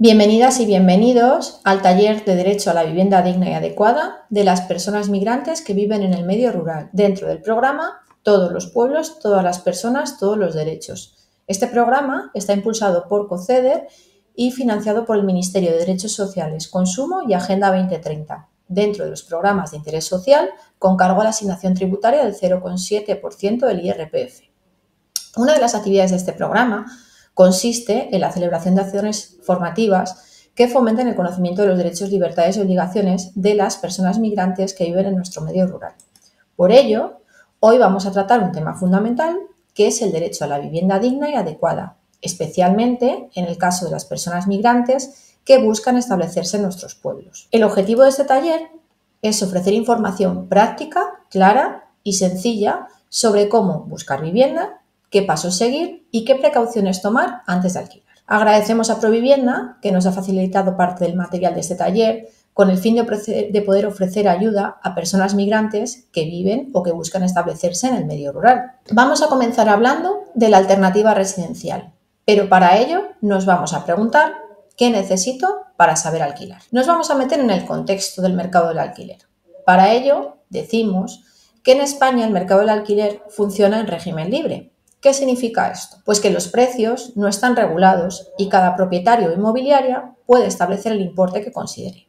Bienvenidas y bienvenidos al taller de Derecho a la Vivienda Digna y Adecuada de las personas migrantes que viven en el medio rural, dentro del programa Todos los pueblos, todas las personas, todos los derechos. Este programa está impulsado por COCEDER y financiado por el Ministerio de Derechos Sociales, Consumo y Agenda 2030, dentro de los programas de interés social con cargo a la asignación tributaria del 0,7% del IRPF. Una de las actividades de este programa consiste en la celebración de acciones formativas que fomenten el conocimiento de los derechos, libertades y obligaciones de las personas migrantes que viven en nuestro medio rural. Por ello, hoy vamos a tratar un tema fundamental que es el derecho a la vivienda digna y adecuada, especialmente en el caso de las personas migrantes que buscan establecerse en nuestros pueblos. El objetivo de este taller es ofrecer información práctica, clara y sencilla sobre cómo buscar vivienda, qué pasos seguir y qué precauciones tomar antes de alquilar. Agradecemos a Provivienda, que nos ha facilitado parte del material de este taller, con el fin de poder ofrecer ayuda a personas migrantes que viven o que buscan establecerse en el medio rural. Vamos a comenzar hablando de la alternativa residencial, pero para ello nos vamos a preguntar ¿qué necesito para saber alquilar? Nos vamos a meter en el contexto del mercado del alquiler. Para ello decimos que en España el mercado del alquiler funciona en régimen libre. ¿Qué significa esto? Pues que los precios no están regulados y cada propietario o inmobiliaria puede establecer el importe que considere.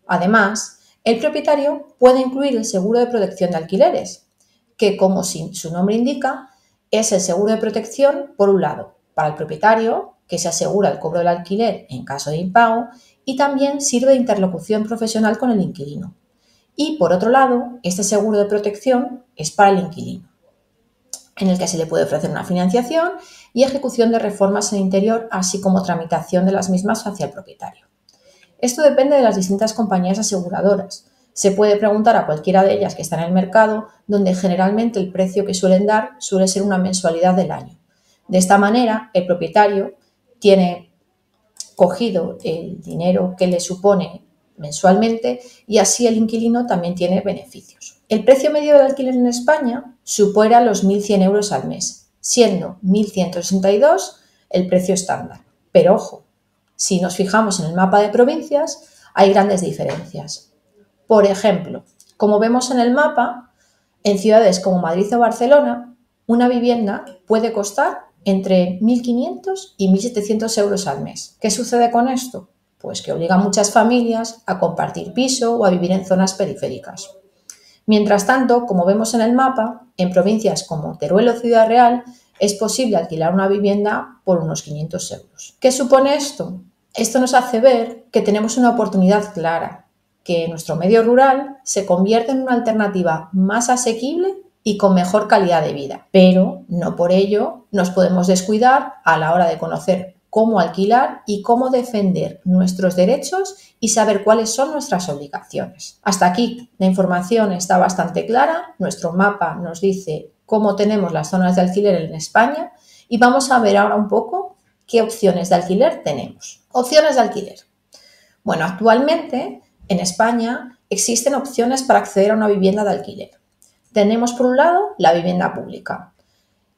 Además, el propietario puede incluir el seguro de protección de alquileres, que como su nombre indica, es el seguro de protección, por un lado, para el propietario, que se asegura el cobro del alquiler en caso de impago, y también sirve de interlocución profesional con el inquilino. Y por otro lado, este seguro de protección es para el inquilino, en el que se le puede ofrecer una financiación y ejecución de reformas en el interior, así como tramitación de las mismas hacia el propietario. Esto depende de las distintas compañías aseguradoras. Se puede preguntar a cualquiera de ellas que está en el mercado, donde generalmente el precio que suelen dar suele ser una mensualidad del año. De esta manera, el propietario tiene cogido el dinero que le supone mensualmente y así el inquilino también tiene beneficios. El precio medio del alquiler en España supera los 1.100 euros al mes, siendo 1.162 el precio estándar. Pero ojo, si nos fijamos en el mapa de provincias, hay grandes diferencias. Por ejemplo, como vemos en el mapa, en ciudades como Madrid o Barcelona, una vivienda puede costar entre 1.500 y 1.700 euros al mes. ¿Qué sucede con esto? Pues que obliga a muchas familias a compartir piso o a vivir en zonas periféricas. Mientras tanto, como vemos en el mapa, en provincias como Teruel o Ciudad Real es posible alquilar una vivienda por unos 500 euros. ¿Qué supone esto? Esto nos hace ver que tenemos una oportunidad clara, que nuestro medio rural se convierte en una alternativa más asequible y con mejor calidad de vida. Pero no por ello nos podemos descuidar a la hora de conocer cómo alquilar y cómo defender nuestros derechos y saber cuáles son nuestras obligaciones. Hasta aquí la información está bastante clara. Nuestro mapa nos dice cómo tenemos las zonas de alquiler en España y vamos a ver ahora un poco qué opciones de alquiler tenemos. Opciones de alquiler. Bueno, actualmente en España existen opciones para acceder a una vivienda de alquiler. Tenemos por un lado la vivienda pública.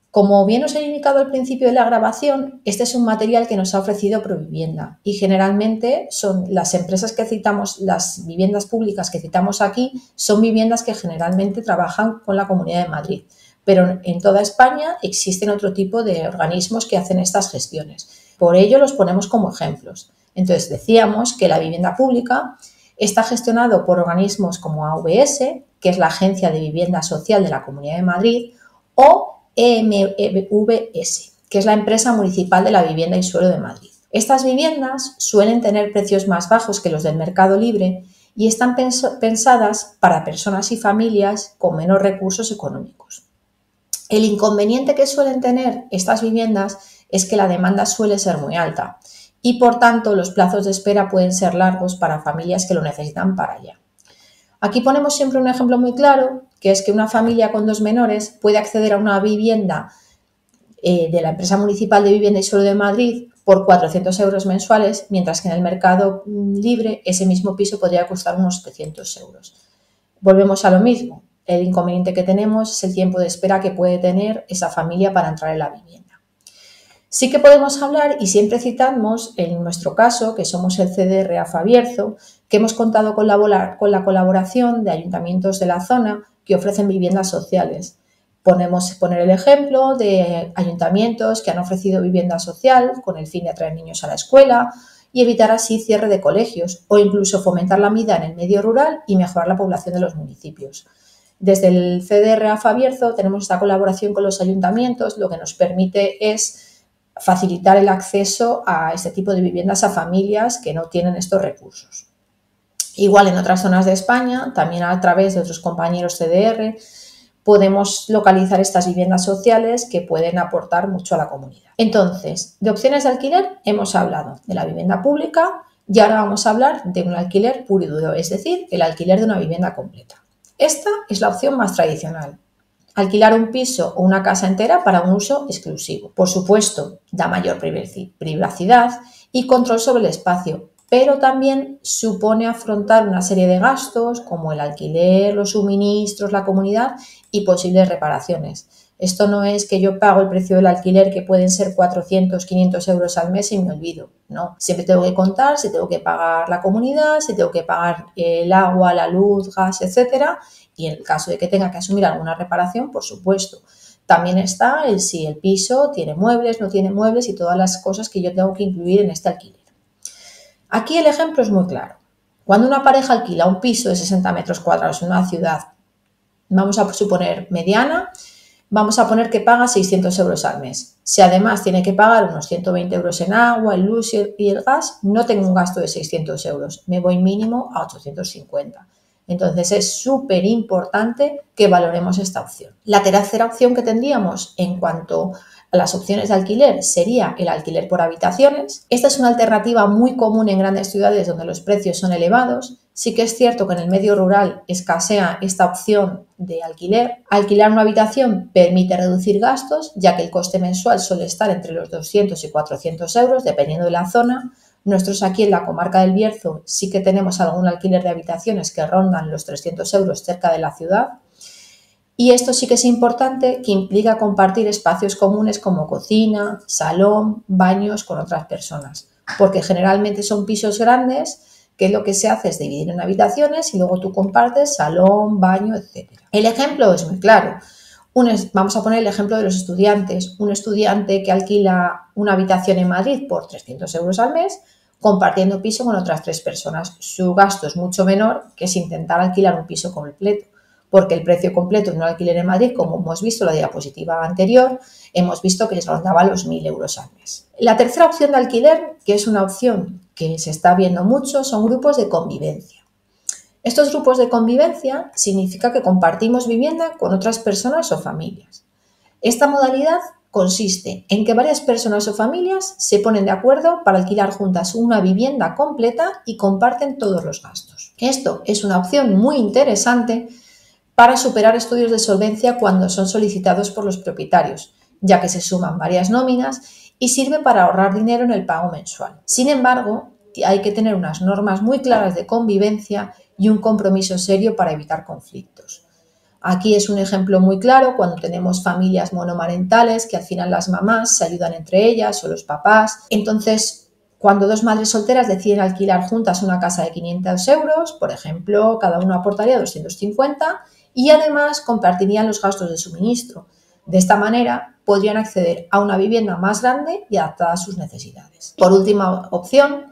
Como bien os he indicado al principio de la grabación, este es un material que nos ha ofrecido Provivienda y generalmente son las empresas que citamos, las viviendas públicas que citamos aquí, son viviendas que generalmente trabajan con la Comunidad de Madrid, pero en toda España existen otro tipo de organismos que hacen estas gestiones. Por ello los ponemos como ejemplos. Entonces decíamos que la vivienda pública está gestionado por organismos como AVS, que es la Agencia de Vivienda Social de la Comunidad de Madrid, o EMVS, que es la Empresa Municipal de la Vivienda y Suelo de Madrid. Estas viviendas suelen tener precios más bajos que los del mercado libre y están pensadas para personas y familias con menos recursos económicos. El inconveniente que suelen tener estas viviendas es que la demanda suele ser muy alta y, por tanto, los plazos de espera pueden ser largos para familias que lo necesitan para allá. Aquí ponemos siempre un ejemplo muy claro, que es que una familia con 2 menores puede acceder a una vivienda de la Empresa Municipal de Vivienda y Suelo de Madrid por 400 euros mensuales, mientras que en el mercado libre ese mismo piso podría costar unos 300 euros. Volvemos a lo mismo. El inconveniente que tenemos es el tiempo de espera que puede tener esa familia para entrar en la vivienda. Sí que podemos hablar, y siempre citamos en nuestro caso, que somos el CDR AFA Bierzo, que hemos contado con la colaboración de ayuntamientos de la zona que ofrecen viviendas sociales. Podemos poner el ejemplo de ayuntamientos que han ofrecido vivienda social con el fin de atraer niños a la escuela y evitar así cierre de colegios, o incluso fomentar la vida en el medio rural y mejorar la población de los municipios. Desde el CDR AFA Bierzo tenemos esta colaboración con los ayuntamientos, lo que nos permite es facilitar el acceso a este tipo de viviendas a familias que no tienen estos recursos. Igual en otras zonas de España, también a través de otros compañeros CDR, podemos localizar estas viviendas sociales que pueden aportar mucho a la comunidad. Entonces, de opciones de alquiler hemos hablado de la vivienda pública y ahora vamos a hablar de un alquiler puro y duro, es decir, el alquiler de una vivienda completa. Esta es la opción más tradicional. Alquilar un piso o una casa entera para un uso exclusivo. Por supuesto, da mayor privacidad y control sobre el espacio, pero también supone afrontar una serie de gastos como el alquiler, los suministros, la comunidad y posibles reparaciones. Esto no es que yo pago el precio del alquiler, que pueden ser 400, 500 euros al mes y me olvido. No, siempre tengo que contar si tengo que pagar la comunidad, si tengo que pagar el agua, la luz, gas, etcétera. Y en el caso de que tenga que asumir alguna reparación, por supuesto. También está el si el piso tiene muebles, no tiene muebles y todas las cosas que yo tengo que incluir en este alquiler. Aquí el ejemplo es muy claro. Cuando una pareja alquila un piso de 60 metros cuadrados en una ciudad, vamos a suponer mediana, vamos a poner que paga 600 euros al mes. Si además tiene que pagar unos 120 euros en agua, el luz y el gas, no tengo un gasto de 600 euros, me voy mínimo a 850. Entonces es súper importante que valoremos esta opción. La tercera opción que tendríamos en cuanto a las opciones de alquiler sería el alquiler por habitaciones. Esta es una alternativa muy común en grandes ciudades donde los precios son elevados. Sí que es cierto que en el medio rural escasea esta opción de alquiler. Alquilar una habitación permite reducir gastos, ya que el coste mensual suele estar entre los 200 y 400 euros, dependiendo de la zona. Nosotros aquí en la comarca del Bierzo sí que tenemos algún alquiler de habitaciones que rondan los 300 euros cerca de la ciudad. Y esto sí que es importante, que implica compartir espacios comunes como cocina, salón, baños con otras personas, porque generalmente son pisos grandes que lo que se hace es dividir en habitaciones y luego tú compartes salón, baño, etc. El ejemplo es muy claro. Vamos a poner el ejemplo de los estudiantes. Un estudiante que alquila una habitación en Madrid por 300 euros al mes, compartiendo piso con otras 3 personas. Su gasto es mucho menor que si intentar alquilar un piso completo, porque el precio completo de un alquiler en Madrid, como hemos visto en la diapositiva anterior, hemos visto que les rondaba los 1.000 euros al mes. La tercera opción de alquiler, que es una opción que se está viendo mucho, son grupos de convivencia. Estos grupos de convivencia significa que compartimos vivienda con otras personas o familias. Esta modalidad consiste en que varias personas o familias se ponen de acuerdo para alquilar juntas una vivienda completa y comparten todos los gastos. Esto es una opción muy interesante para superar estudios de solvencia cuando son solicitados por los propietarios, ya que se suman varias nóminas y sirve para ahorrar dinero en el pago mensual. Sin embargo, hay que tener unas normas muy claras de convivencia y un compromiso serio para evitar conflictos. Aquí es un ejemplo muy claro cuando tenemos familias monomarentales que al final las mamás se ayudan entre ellas o los papás. Entonces, cuando 2 madres solteras deciden alquilar juntas una casa de 500 euros, por ejemplo, cada uno aportaría 250 y además compartirían los gastos de suministro. De esta manera podrían acceder a una vivienda más grande y adaptada a sus necesidades. Por última opción,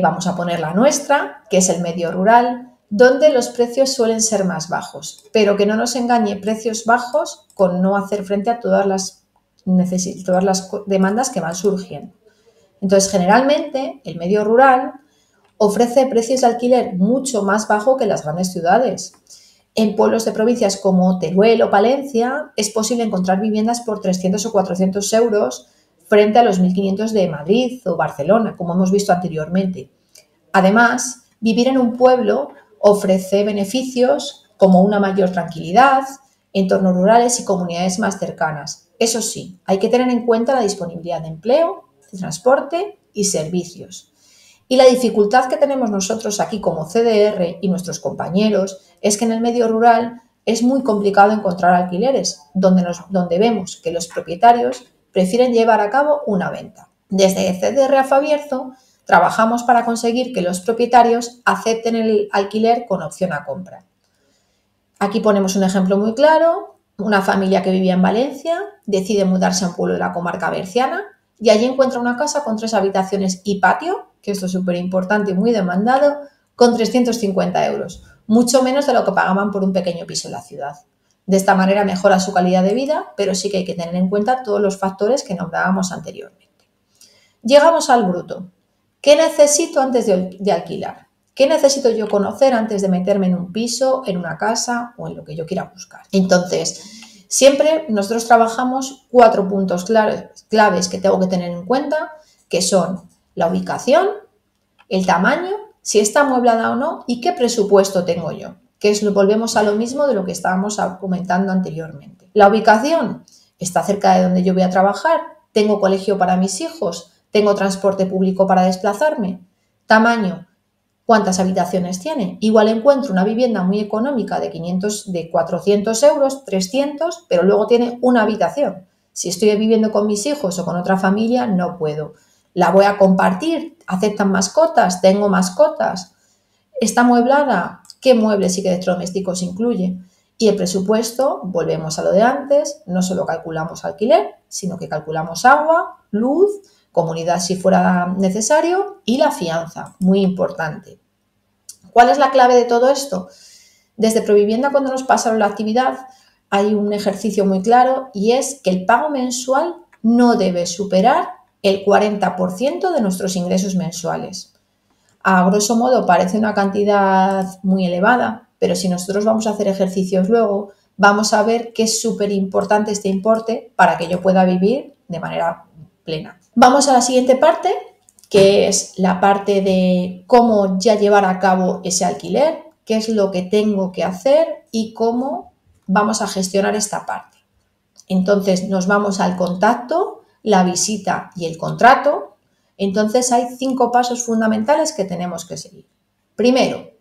vamos a poner la nuestra, que es el medio rural, donde los precios suelen ser más bajos, pero que no nos engañe, precios bajos con no hacer frente a todas las demandas que van surgiendo. Entonces, generalmente, el medio rural ofrece precios de alquiler mucho más bajos que las grandes ciudades. En pueblos de provincias como Teruel o Palencia es posible encontrar viviendas por 300 o 400 euros frente a los 1.500 de Madrid o Barcelona, como hemos visto anteriormente. Además, vivir en un pueblo ofrece beneficios como una mayor tranquilidad, entornos rurales y comunidades más cercanas. Eso sí, hay que tener en cuenta la disponibilidad de empleo, de transporte y servicios. Y la dificultad que tenemos nosotros aquí como CDR y nuestros compañeros es que en el medio rural es muy complicado encontrar alquileres, donde vemos que los propietarios prefieren llevar a cabo una venta. Desde CDR a Fabierzo trabajamos para conseguir que los propietarios acepten el alquiler con opción a compra. Aquí ponemos un ejemplo muy claro. Una familia que vivía en Valencia decide mudarse a un pueblo de la comarca berciana y allí encuentra una casa con 3 habitaciones y patio, que esto es súper importante y muy demandado, con 350 euros, mucho menos de lo que pagaban por un pequeño piso en la ciudad. De esta manera mejora su calidad de vida, pero sí que hay que tener en cuenta todos los factores que nombrábamos anteriormente. Llegamos al bruto. ¿Qué necesito antes de alquilar? ¿Qué necesito yo conocer antes de meterme en un piso, en una casa o en lo que yo quiera buscar? Entonces, siempre nosotros trabajamos 4 puntos claves que tengo que tener en cuenta, que son la ubicación, el tamaño, si está amueblada o no y qué presupuesto tengo yo, volvemos a lo mismo de lo que estábamos comentando anteriormente. La ubicación está cerca de donde yo voy a trabajar, tengo colegio para mis hijos, tengo transporte público para desplazarme. Tamaño, ¿cuántas habitaciones tiene? Igual encuentro una vivienda muy económica de 400 euros, 300, pero luego tiene una habitación. Si estoy viviendo con mis hijos o con otra familia, no puedo. La voy a compartir, aceptan mascotas, tengo mascotas, está amueblada, ¿qué muebles y electrodomésticos incluye? Y el presupuesto, volvemos a lo de antes, no solo calculamos alquiler, sino que calculamos agua, luz, comunidad si fuera necesario y la fianza, muy importante. ¿Cuál es la clave de todo esto? Desde Provivienda, cuando nos pasaron la actividad, hay un ejercicio muy claro y es que el pago mensual no debe superar el 40% de nuestros ingresos mensuales. A grosso modo parece una cantidad muy elevada, pero si nosotros vamos a hacer ejercicios luego, vamos a ver que es súper importante este importe para que yo pueda vivir de manera plena. Vamos a la siguiente parte, que es la parte de cómo ya llevar a cabo ese alquiler, qué es lo que tengo que hacer y cómo vamos a gestionar esta parte. Entonces nos vamos al contacto, la visita y el contrato. Entonces hay 5 pasos fundamentales que tenemos que seguir. Primero,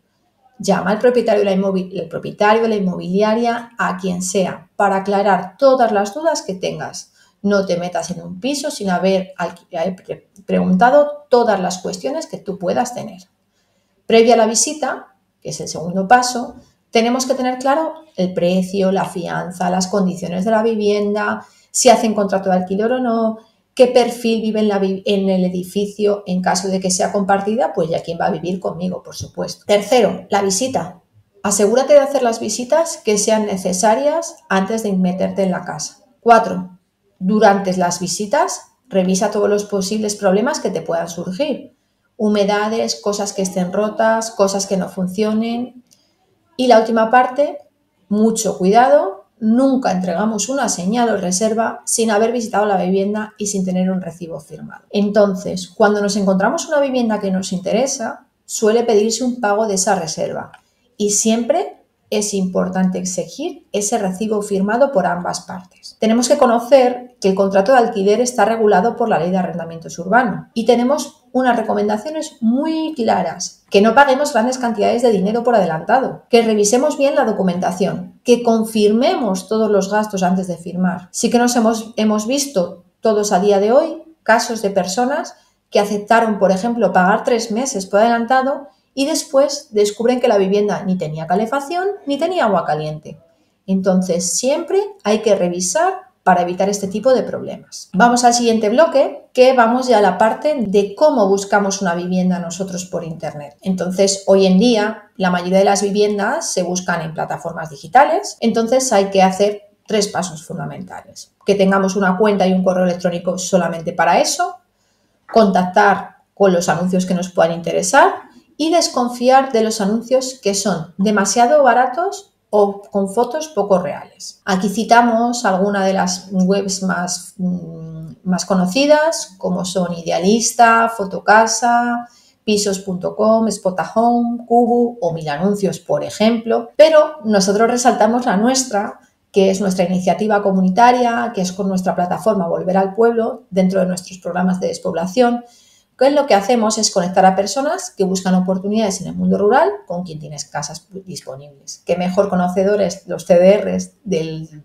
llama al propietario de la inmobiliaria, a quien sea, para aclarar todas las dudas que tengas. No te metas en un piso sin haber preguntado todas las cuestiones que tú puedas tener. Previa a la visita, que es el segundo paso, tenemos que tener claro el precio, la fianza, las condiciones de la vivienda, si hacen contrato de alquiler o no, qué perfil vive en el edificio, en caso de que sea compartida, pues ya quién va a vivir conmigo, por supuesto. Tercero, la visita. Asegúrate de hacer las visitas que sean necesarias antes de meterte en la casa. 4. Durante las visitas, revisa todos los posibles problemas que te puedan surgir. Humedades, cosas que estén rotas, cosas que no funcionen. Y la última parte, mucho cuidado, nunca entregamos una señal o reserva sin haber visitado la vivienda y sin tener un recibo firmado. Entonces, cuando nos encontramos una vivienda que nos interesa, suele pedirse un pago de esa reserva y siempre es importante exigir ese recibo firmado por ambas partes. Tenemos que conocer que el contrato de alquiler está regulado por la Ley de Arrendamientos Urbanos y tenemos unas recomendaciones muy claras: que no paguemos grandes cantidades de dinero por adelantado, que revisemos bien la documentación, que confirmemos todos los gastos antes de firmar. Sí que nos hemos visto todos a día de hoy casos de personas que aceptaron, por ejemplo, pagar 3 meses por adelantado y después descubren que la vivienda ni tenía calefacción ni tenía agua caliente. Entonces, siempre hay que revisar para evitar este tipo de problemas. Vamos al siguiente bloque, que vamos ya a la parte de cómo buscamos una vivienda nosotros por internet. Entonces, hoy en día, la mayoría de las viviendas se buscan en plataformas digitales, entonces hay que hacer 3 pasos fundamentales. Que tengamos una cuenta y un correo electrónico solamente para eso, contactar con los anuncios que nos puedan interesar y desconfiar de los anuncios que son demasiado baratos o con fotos poco reales. Aquí citamos algunas de las webs más conocidas, como son Idealista, Fotocasa, Pisos.com, Spotahome, Kubu o Mil Anuncios, por ejemplo, pero nosotros resaltamos la nuestra, que es nuestra iniciativa comunitaria, que es con nuestra plataforma Volver al Pueblo, dentro de nuestros programas de despoblación, que lo que hacemos es conectar a personas que buscan oportunidades en el mundo rural con quien tienes casas disponibles. Qué mejor conocedores los CDRs de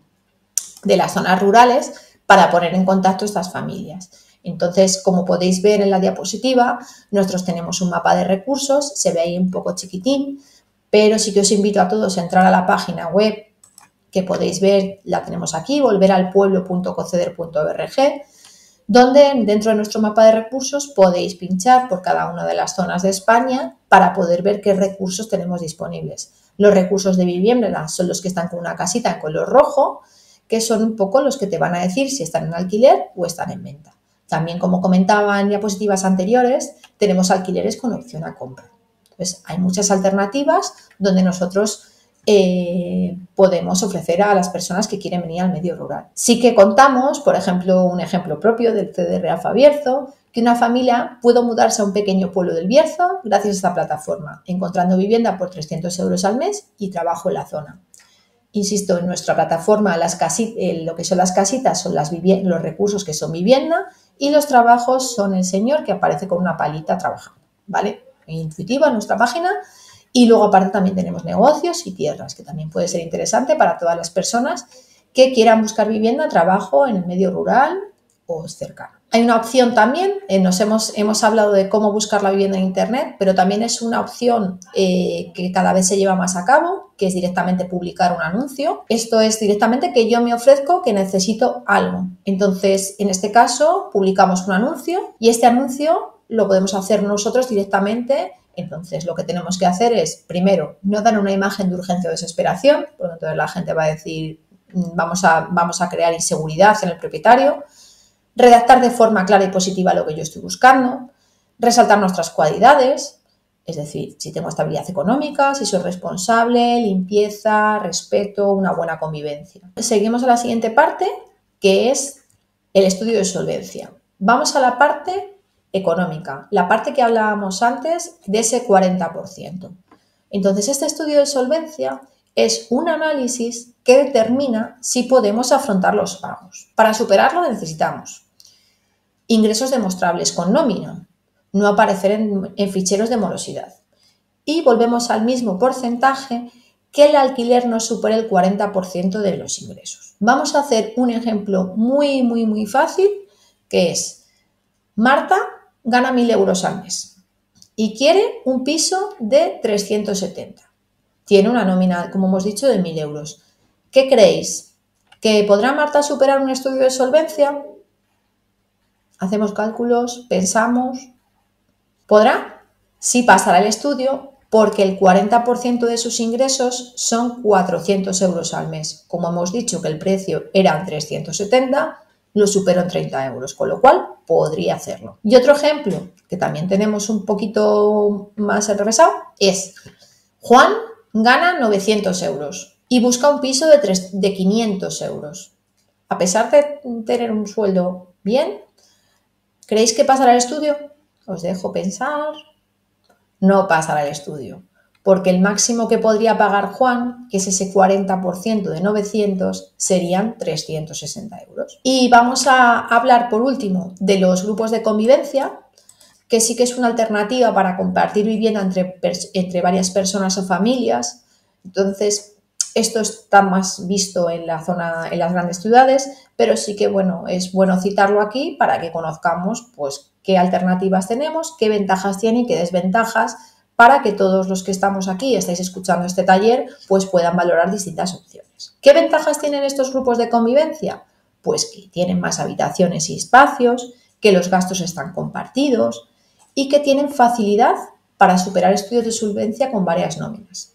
las zonas rurales para poner en contacto estas familias. Entonces, como podéis ver en la diapositiva, nosotros tenemos un mapa de recursos, se ve ahí un poco chiquitín, pero sí que os invito a todos a entrar a la página web que podéis ver, la tenemos aquí, volveralpueblo.conceder.org, donde dentro de nuestro mapa de recursos podéis pinchar por cada una de las zonas de España para poder ver qué recursos tenemos disponibles. Los recursos de vivienda son los que están con una casita en color rojo, que son un poco los que te van a decir si están en alquiler o están en venta. También, como comentaba en diapositivas anteriores, tenemos alquileres con opción a compra. Entonces, hay muchas alternativas donde nosotros podemos ofrecer a las personas que quieren venir al medio rural. Sí que contamos, por ejemplo, un ejemplo propio del CDR AFA Bierzo, que una familia pudo mudarse a un pequeño pueblo del Bierzo gracias a esta plataforma, encontrando vivienda por 300 euros al mes y trabajo en la zona. Insisto, en nuestra plataforma lo que son las casitas son los recursos que son vivienda y los trabajos son el señor que aparece con una palita trabajando, ¿vale? Intuitiva en nuestra página. Y luego aparte también tenemos negocios y tierras, que también puede ser interesante para todas las personas que quieran buscar vivienda, trabajo en el medio rural o cercano. Hay una opción también, hemos hablado de cómo buscar la vivienda en Internet, pero también es una opción que cada vez se lleva más a cabo, que es directamente publicar un anuncio. Esto es directamente que yo me ofrezco que necesito algo. Entonces, en este caso, publicamos un anuncio y este anuncio lo podemos hacer nosotros directamente. Entonces, lo que tenemos que hacer es, primero, no dar una imagen de urgencia o desesperación, porque entonces la gente va a decir, vamos a crear inseguridad en el propietario, redactar de forma clara y positiva lo que yo estoy buscando, resaltar nuestras cualidades, es decir, si tengo estabilidad económica, si soy responsable, limpieza, respeto, una buena convivencia. Seguimos a la siguiente parte, que es el estudio de solvencia. Vamos a la parte económica, la parte que hablábamos antes de ese 40%. Entonces, este estudio de solvencia es un análisis que determina si podemos afrontar los pagos. Para superarlo necesitamos ingresos demostrables con nómina, no aparecer en ficheros de morosidad. Y volvemos al mismo porcentaje que el alquiler no supere el 40% de los ingresos. Vamos a hacer un ejemplo muy fácil, que es Marta gana 1.000 euros al mes y quiere un piso de 370. Tiene una nómina, como hemos dicho, de 1.000 euros. ¿Qué creéis? ¿Que podrá Marta superar un estudio de solvencia? Hacemos cálculos, pensamos. ¿Podrá? Sí pasará el estudio porque el 40% de sus ingresos son 400 euros al mes. Como hemos dicho que el precio era 370, lo superó en 30 euros, con lo cual podría hacerlo. Y otro ejemplo, que también tenemos un poquito más enrevesado, es Juan gana 900 euros y busca un piso de 500 euros. A pesar de tener un sueldo bien, ¿creéis que pasará el estudio? Os dejo pensar. No pasará el estudio, porque el máximo que podría pagar Juan, que es ese 40% de 900, serían 360 euros. Y vamos a hablar por último de los grupos de convivencia, que sí que es una alternativa para compartir vivienda entre varias personas o familias. Entonces, esto está más visto en las grandes ciudades, pero sí que es bueno citarlo aquí para que conozcamos pues, qué alternativas tenemos, qué ventajas tiene y qué desventajas, para que todos los que estamos aquí, estáis escuchando este taller, pues puedan valorar distintas opciones. ¿Qué ventajas tienen estos grupos de convivencia? Pues que tienen más habitaciones y espacios, que los gastos están compartidos y que tienen facilidad para superar estudios de solvencia con varias nóminas.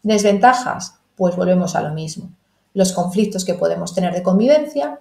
¿Desventajas? Pues volvemos a lo mismo. Los conflictos que podemos tener de convivencia,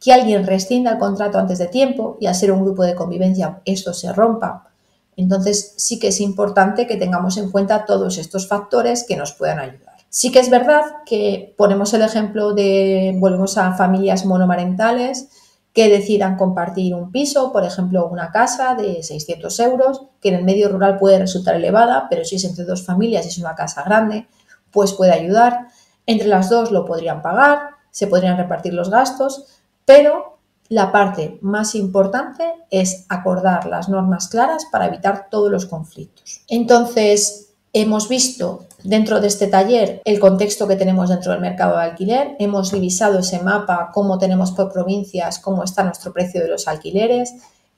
que alguien rescinda el contrato antes de tiempo y al ser un grupo de convivencia esto se rompa. Entonces sí que es importante que tengamos en cuenta todos estos factores que nos puedan ayudar. Sí que es verdad que ponemos el ejemplo volvemos a familias monomarentales que decidan compartir un piso, por ejemplo una casa de 600 euros, que en el medio rural puede resultar elevada, pero si es entre dos familias y es una casa grande, pues puede ayudar. Entre las dos lo podrían pagar, se podrían repartir los gastos, pero la parte más importante es acordar las normas claras para evitar todos los conflictos. Entonces, Hemos visto dentro de este taller el contexto que tenemos dentro del mercado de alquiler, hemos revisado ese mapa, cómo tenemos por provincias, cómo está nuestro precio de los alquileres,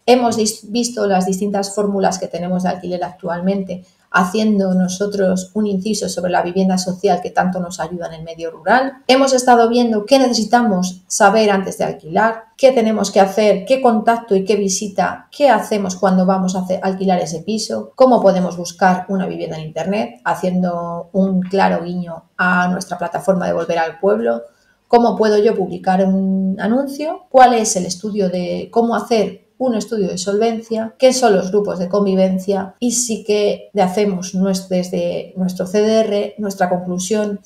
hemos visto las distintas fórmulas que tenemos de alquiler actualmente, haciendo nosotros un inciso sobre la vivienda social que tanto nos ayuda en el medio rural. Hemos estado viendo qué necesitamos saber antes de alquilar, qué tenemos que hacer, qué contacto y qué visita, qué hacemos cuando vamos a alquilar ese piso, cómo podemos buscar una vivienda en internet, haciendo un claro guiño a nuestra plataforma de Volver al Pueblo, cómo puedo yo publicar un anuncio, cuál es el estudio de cómo hacer un estudio de solvencia, qué son los grupos de convivencia y sí que hacemos desde nuestro CDR, nuestra conclusión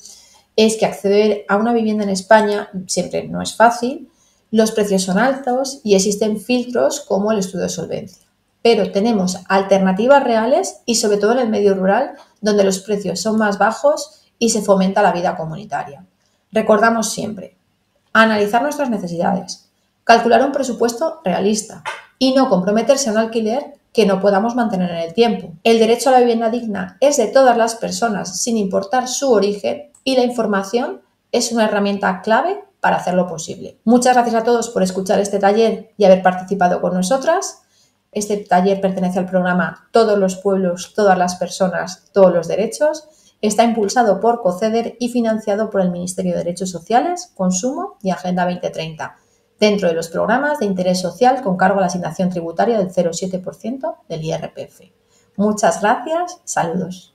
es que acceder a una vivienda en España siempre no es fácil, los precios son altos y existen filtros como el estudio de solvencia. Pero tenemos alternativas reales y sobre todo en el medio rural donde los precios son más bajos y se fomenta la vida comunitaria. Recordamos siempre, analizar nuestras necesidades, calcular un presupuesto realista y no comprometerse a un alquiler que no podamos mantener en el tiempo. El derecho a la vivienda digna es de todas las personas sin importar su origen y la información es una herramienta clave para hacerlo posible. Muchas gracias a todos por escuchar este taller y haber participado con nosotras. Este taller pertenece al programa Todos los pueblos, todas las personas, todos los derechos. Está impulsado por COCEDER y financiado por el Ministerio de Derechos Sociales, Consumo y Agenda 2030, dentro de los programas de interés social con cargo a la asignación tributaria del 0,7% del IRPF. Muchas gracias, saludos.